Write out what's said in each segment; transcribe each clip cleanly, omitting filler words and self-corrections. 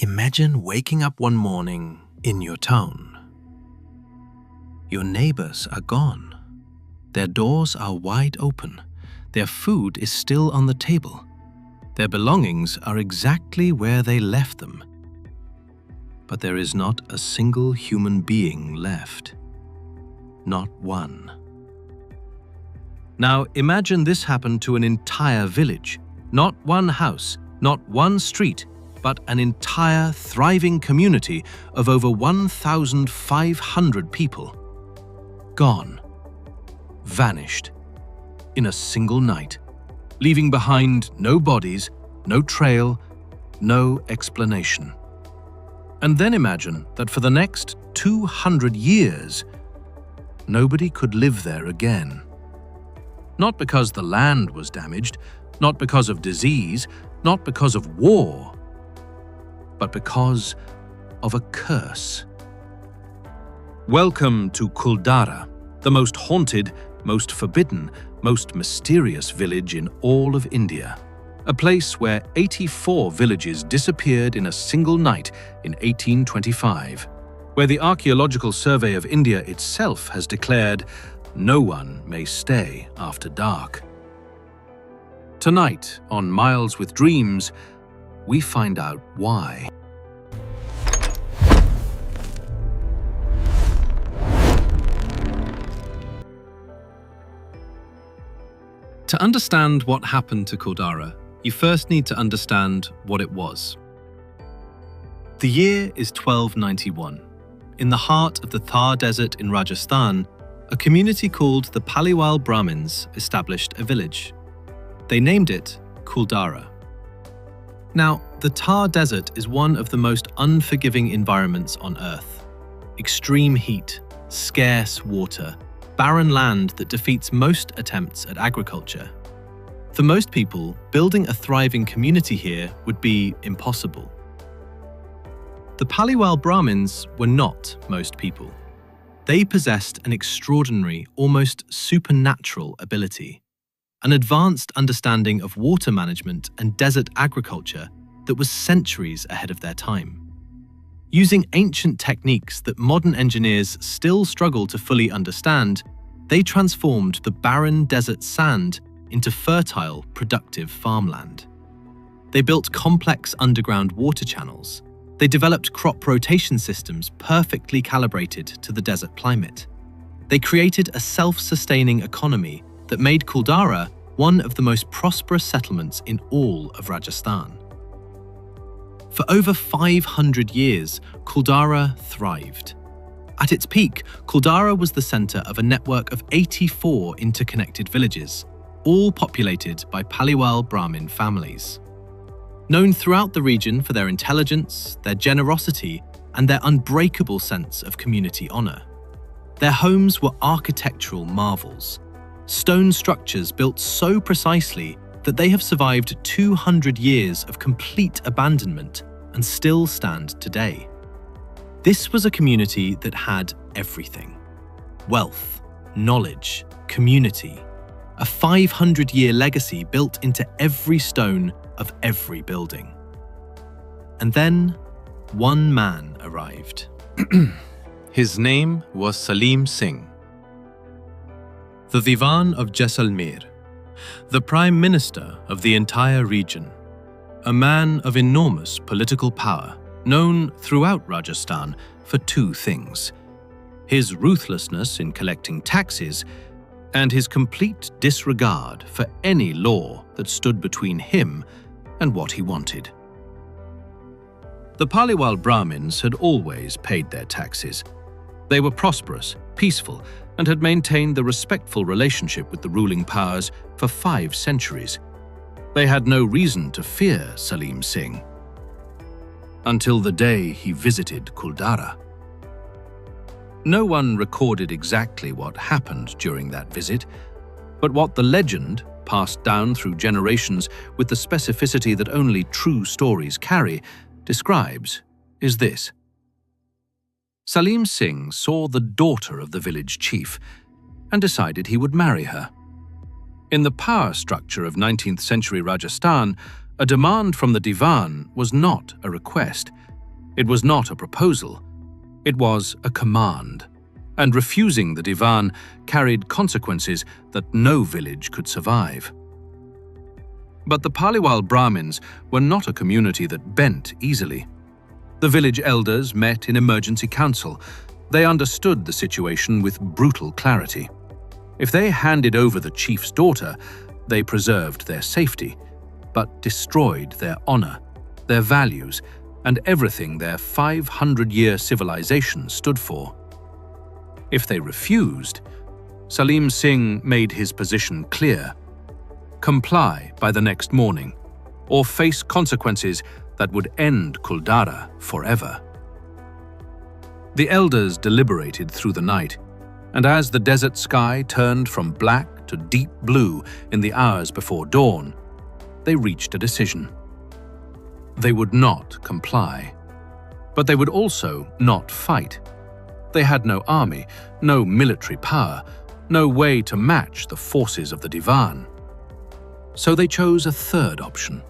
Imagine waking up one morning in your town. Your neighbors are gone. Their doors are wide open. Their food is still on the table. Their belongings are exactly where they left them. But there is not a single human being left. Not one. Now imagine this happened to an entire village. Not one house, not one street, but an entire thriving community of over 1,500 people. Gone. Vanished. In a single night. Leaving behind no bodies, no trail, no explanation. And then imagine that for the next 200 years, nobody could live there again. Not because the land was damaged, not because of disease, not because of war, but because of a curse. Welcome to Kuldhara, the most haunted, most forbidden, most mysterious village in all of India. A place where 84 villages disappeared in a single night in 1825, where the Archaeological Survey of India itself has declared no one may stay after dark. Tonight on Miles with Dreams, we find out why. To understand what happened to Kuldhara, you first need to understand what it was. The year is 1291. In the heart of the Thar Desert in Rajasthan, a community called the Paliwal Brahmins established a village. They named it Kuldhara. Now, the Thar Desert is one of the most unforgiving environments on Earth. Extreme heat, scarce water, barren land that defeats most attempts at agriculture. For most people, building a thriving community here would be impossible. The Paliwal Brahmins were not most people. They possessed an extraordinary, almost supernatural ability, an advanced understanding of water management and desert agriculture that was centuries ahead of their time. Using ancient techniques that modern engineers still struggle to fully understand, they transformed the barren desert sand into fertile, productive farmland. They built complex underground water channels. They developed crop rotation systems perfectly calibrated to the desert climate. They created a self-sustaining economy that made Kuldhara one of the most prosperous settlements in all of Rajasthan. For over 500 years, Kuldhara thrived. At its peak, Kuldhara was the center of a network of 84 interconnected villages, all populated by Paliwal Brahmin families. Known throughout the region for their intelligence, their generosity, and their unbreakable sense of community honor. Their homes were architectural marvels, stone structures built so precisely that they have survived 200 years of complete abandonment and still stand today. This was a community that had everything: wealth, knowledge, community, a 500-year legacy built into every stone of every building. And then, one man arrived. His name was Salim Singh, the Diwan of Jaisalmer, the Prime Minister of the entire region, a man of enormous political power, known throughout Rajasthan for two things: his ruthlessness in collecting taxes and his complete disregard for any law that stood between him and what he wanted. The Paliwal Brahmins had always paid their taxes. They were prosperous, peaceful, and had maintained the respectful relationship with the ruling powers for 5 centuries. They had no reason to fear Salim Singh, until the day he visited Kuldhara. No one recorded exactly what happened during that visit, but what the legend, passed down through generations with the specificity that only true stories carry, describes is this. Salim Singh saw the daughter of the village chief and decided he would marry her. In the power structure of 19th century Rajasthan, a demand from the Diwan was not a request, It was not a proposal, it was a command, and refusing the divan carried consequences that no village could survive. But the Paliwal Brahmins were not a community that bent easily. The village elders met in emergency council. They understood the situation with brutal clarity. If they handed over the chief's daughter, they preserved their safety, but destroyed their honor, their values, and everything their 500-year civilization stood for. If they refused, Salim Singh made his position clear: comply by the next morning, or face consequences that would end Kuldhara forever. The elders deliberated through the night, and as the desert sky turned from black to deep blue in the hours before dawn, they reached a decision. They would not comply, but they would also not fight. They had no army, no military power, no way to match the forces of the divan. So they chose a third option,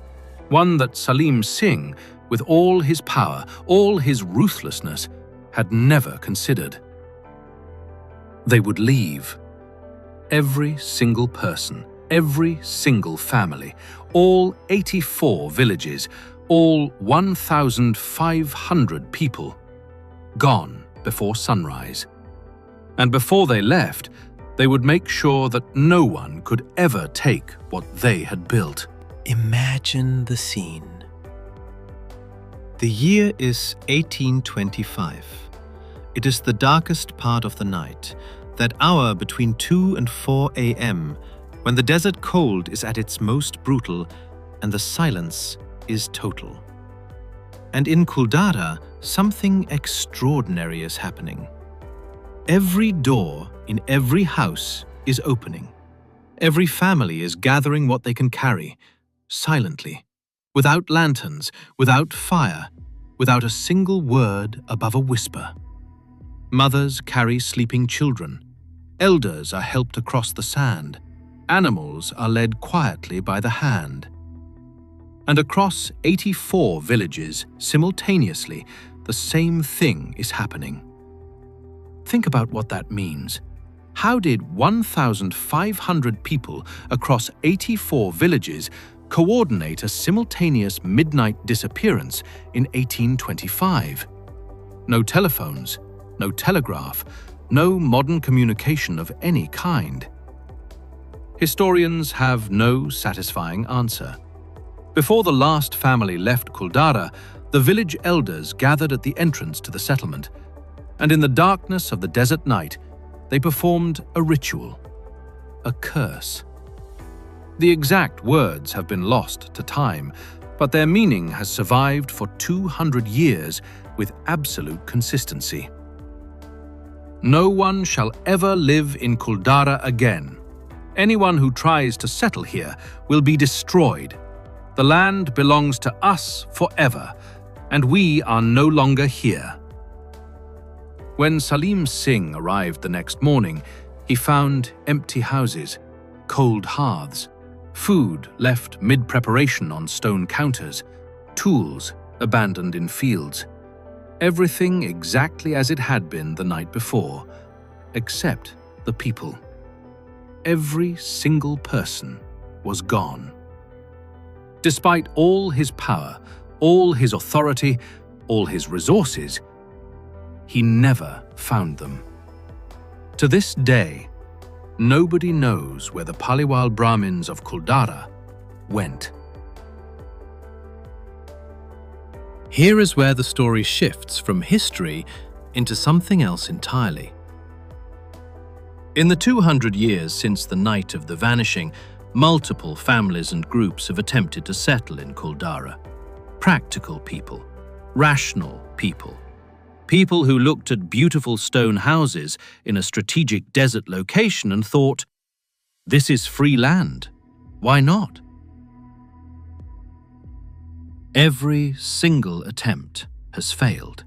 one that Salim Singh, with all his power, all his ruthlessness, had never considered. They would leave. Every single person, every single family, all 84 villages, all 1,500 people, gone before sunrise. And before they left, they would make sure that no one could ever take what they had built. Imagine the scene. The year is 1825. It is the darkest part of the night, that hour between 2 and 4 a.m., when the desert cold is at its most brutal and the silence is total. And in Kuldhara, something extraordinary is happening. Every door in every house is opening. Every family is gathering what they can carry, silently, without lanterns, without fire, without a single word above a whisper. Mothers carry sleeping children. Elders are helped across the sand. Animals are led quietly by the hand. And across 84 villages, simultaneously, the same thing is happening. Think about what that means. How did 1,500 people across 84 villages coordinate a simultaneous midnight disappearance in 1825? No telephones, no telegraph, no modern communication of any kind. Historians have no satisfying answer. Before the last family left Kuldhara, the village elders gathered at the entrance to the settlement, and in the darkness of the desert night, they performed a ritual, a curse. The exact words have been lost to time, but their meaning has survived for 200 years with absolute consistency. No one shall ever live in Kuldhara again. Anyone who tries to settle here will be destroyed. The land belongs to us forever, and we are no longer here. When Salim Singh arrived the next morning, he found empty houses, cold hearths, food left mid-preparation on stone counters, tools abandoned in fields. Everything exactly as it had been the night before, except the people. Every single person was gone. Despite all his power, all his authority, all his resources, he never found them. To this day, nobody knows where the Paliwal Brahmins of Kuldhara went. Here is where the story shifts from history into something else entirely. In the 200 years since the night of the Vanishing, multiple families and groups have attempted to settle in Kuldhara. Practical people, rational people, people who looked at beautiful stone houses in a strategic desert location and thought, this is free land, why not? Every single attempt has failed.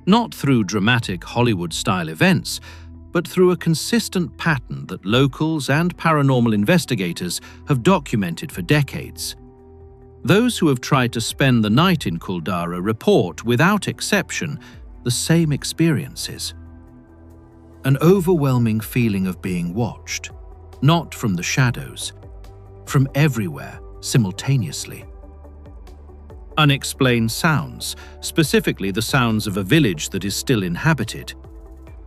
Not through dramatic Hollywood-style events, but through a consistent pattern that locals and paranormal investigators have documented for decades. Those who have tried to spend the night in Kuldhara report, without exception, the same experiences. An overwhelming feeling of being watched, not from the shadows, from everywhere simultaneously. Unexplained sounds, specifically the sounds of a village that is still inhabited.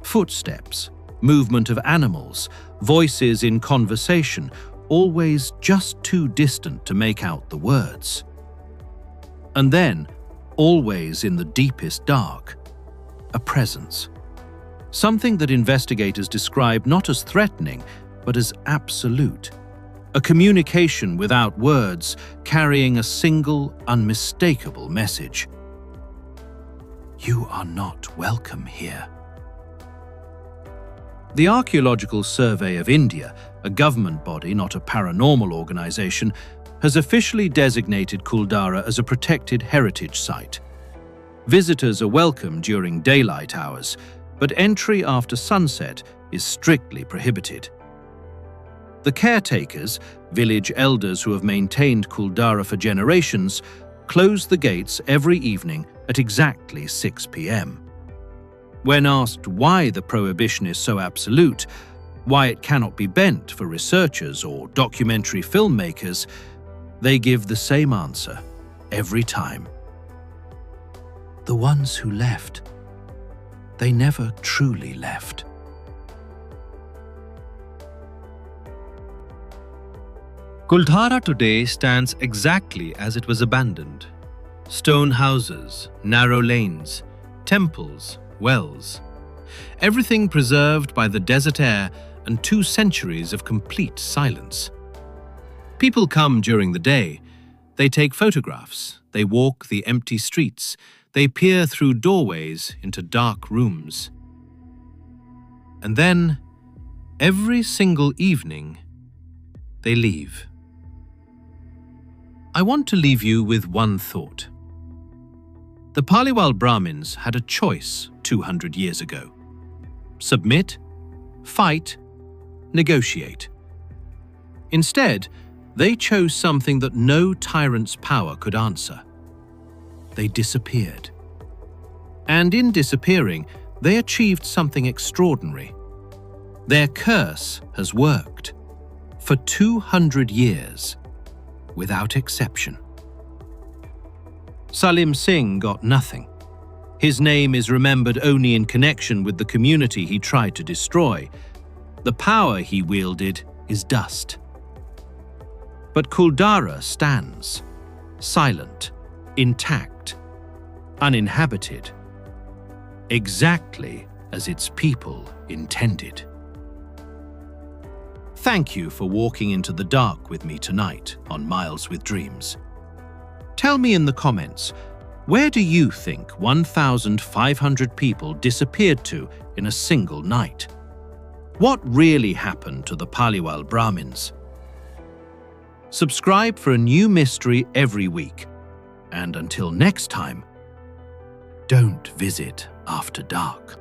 Footsteps, movement of animals, voices in conversation, always just too distant to make out the words. And then, always in the deepest dark, a presence. Something that investigators describe not as threatening, but as absolute. A communication without words, carrying a single, unmistakable message. You are not welcome here. The Archaeological Survey of India, a government body, not a paranormal organization, has officially designated Kuldhara as a protected heritage site. Visitors are welcome during daylight hours, but entry after sunset is strictly prohibited. The caretakers, village elders who have maintained Kuldhara for generations, close the gates every evening at exactly 6 p.m. When asked why the prohibition is so absolute, why it cannot be bent for researchers or documentary filmmakers, they give the same answer every time. The ones who left, they never truly left. Kuldhara today stands exactly as it was abandoned. Stone houses, narrow lanes, temples, wells. Everything preserved by the desert air and 2 centuries of complete silence. People come during the day. They take photographs. They walk the empty streets. They peer through doorways into dark rooms. And then, every single evening, they leave. I want to leave you with one thought. The Paliwal Brahmins had a choice 200 years ago. Submit, fight, negotiate. Instead, they chose something that no tyrant's power could answer. They disappeared. And in disappearing, they achieved something extraordinary. Their curse has worked for 200 years, without exception. Salim Singh got nothing. His name is remembered only in connection with the community he tried to destroy. The power he wielded is dust. But Kuldhara stands, silent, intact, uninhabited, exactly as its people intended. Thank you for walking into the dark with me tonight on Miles with Dreams. Tell me in the comments, where do you think 1,500 people disappeared to in a single night? What really happened to the Paliwal Brahmins? Subscribe for a new mystery every week. And until next time, don't visit after dark.